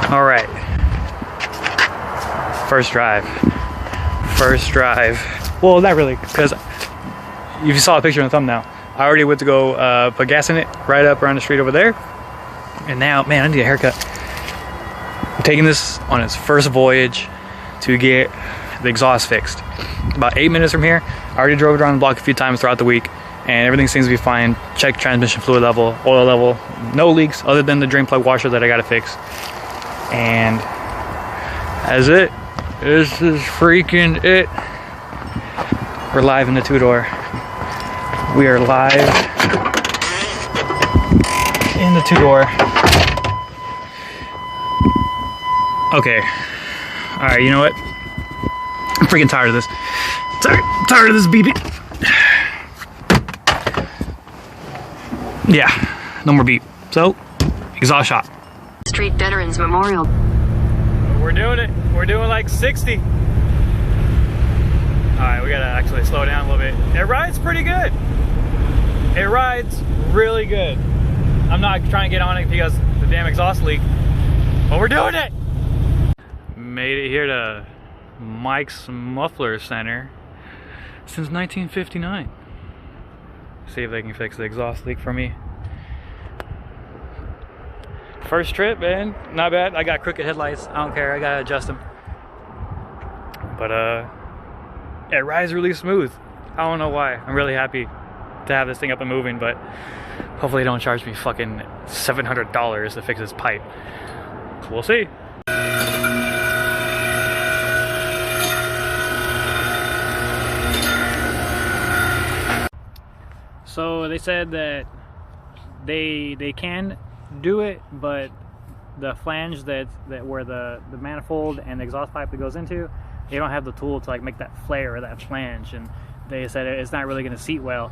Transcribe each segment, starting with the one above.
All right. First drive. Well, not really, because if you saw a picture in the thumbnail, I already went to go put gas in it right up around the street over there. And now, man, I need a haircut. I'm taking this on its first voyage to get the exhaust fixed. About 8 minutes from here. I already drove around the block a few times throughout the week, and everything seems to be fine. Check transmission fluid level, oil level, no leaks other than the drain plug washer that I gotta fix. And that's it. This is freaking it. We're live in the two-door. We are live in the two-door. Okay. Alright, you know what? I'm freaking tired of this. Tired of this beeping. Yeah, no more beep. So, exhaust shop. Street Veterans Memorial. We're doing it. We're doing like 60. Alright, we gotta actually slow down a little bit. It rides pretty good. It rides really good. I'm not trying to get on it because of the damn exhaust leak, but we're doing it! Made it here to Mike's Muffler Center since 1959. See if they can fix the exhaust leak for me. First trip, man, not bad. I got crooked headlights. I don't care. I gotta adjust them. But it rides really smooth. I don't know why. I'm really happy to have this thing up and moving, but hopefully they don't charge me fucking $700 to fix this pipe. We'll see. So they said that they can do it, but the flange that where the manifold and the exhaust pipe that goes into, they don't have the tool to like make that flare or that flange, and they said it's not really going to seat well,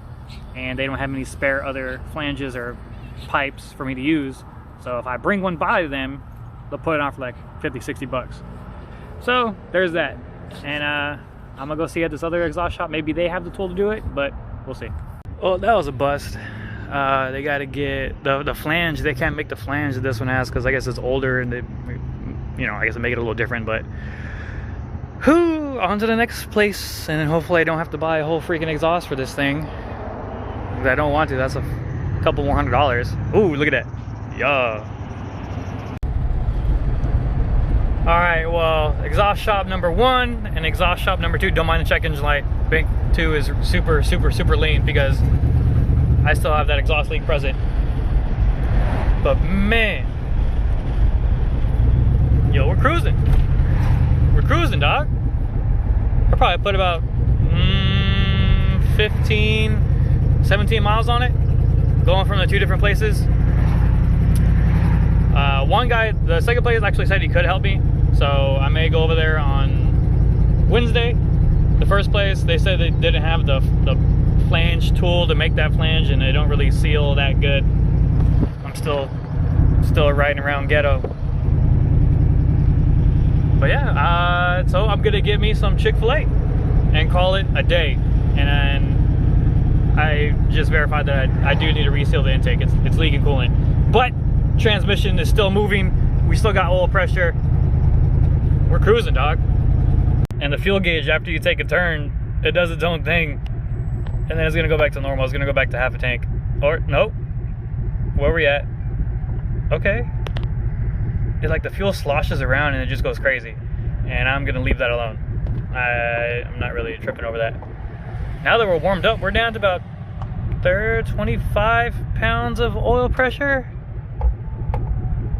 and they don't have any spare other flanges or pipes for me to use. So if I bring one by them, they'll put it on for like 50-60 bucks. So there's that. And I'm gonna go see at this other exhaust shop. Maybe they have the tool to do it, but we'll see. Well, that was a bust. They got to get the flange. They can't make the flange that this one has because I guess it's older, and they, you know, I guess they make it a little different. But whoo, on to the next place, and then hopefully I don't have to buy a whole freaking exhaust for this thing. I don't want to. That's a couple more $100. Ooh, look at that. Yeah. All right. Well, exhaust shop number 1 and exhaust shop number 2. Don't mind the check engine light. Bank 2 is super lean because I still have that exhaust leak present. But man, yo, we're cruising. We're cruising, dog. I probably put about 15, 17 miles on it, going from the 2 different places. One guy, the second place, actually said he could help me, so I may go over there on Wednesday. The first place, they said they didn't have the flange tool to make that flange, and they don't really seal that good. I'm still riding around ghetto. But yeah, so I'm gonna get me some Chick-fil-A and call it a day. And I just verified that I do need to reseal the intake. It's leaking coolant, but transmission is still moving. We still got oil pressure. We're cruising, dog. And the fuel gauge, after you take a turn, it does its own thing. And then it's gonna go back to normal. It's gonna go back to half a tank. Or, nope. Where are we at? Okay. It's like the fuel sloshes around and it just goes crazy. And I'm gonna leave that alone. I'm not really tripping over that. Now that we're warmed up, we're down to about 25 pounds of oil pressure,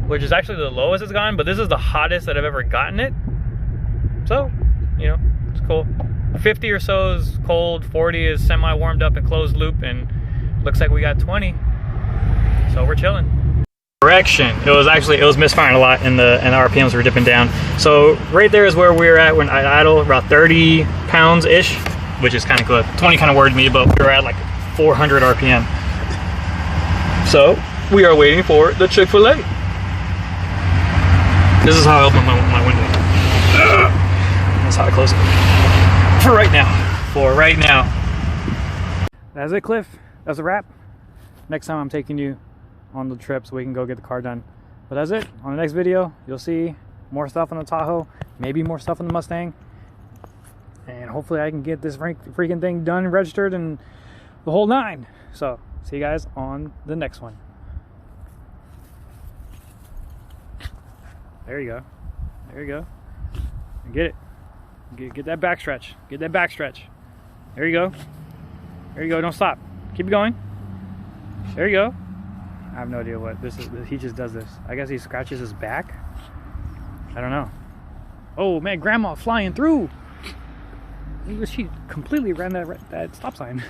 which is actually the lowest it's gone, but this is the hottest that I've ever gotten it. So, you know, it's cool. 50 or so is cold, 40 is semi-warmed up and closed loop, and looks like we got 20. So we're chilling. Correction, it was misfiring a lot, and the RPMs were dipping down. So right there is where we're at when I idle, about 30 pounds-ish, which is kind of good. 20 kind of worried me, but we were at like 400 RPM. So we are waiting for the Chick-fil-A. This is how I open my window. That's how I close it. For right now. That's it, Cliff. That's a wrap. Next time I'm taking you on the trip so we can go get the car done. But that's it. On the next video, you'll see more stuff on the Tahoe, maybe more stuff on the Mustang, and hopefully I can get this freaking thing done, registered, and the whole 9. So see you guys on the next one. There you go. There you go. Get it. Get that back stretch. Get that back stretch. There you go. There you go. Don't stop. Keep going. There you go. I have no idea what this is. He just does this. I guess he scratches his back. I don't know. Oh man, grandma flying through. She completely ran that stop sign.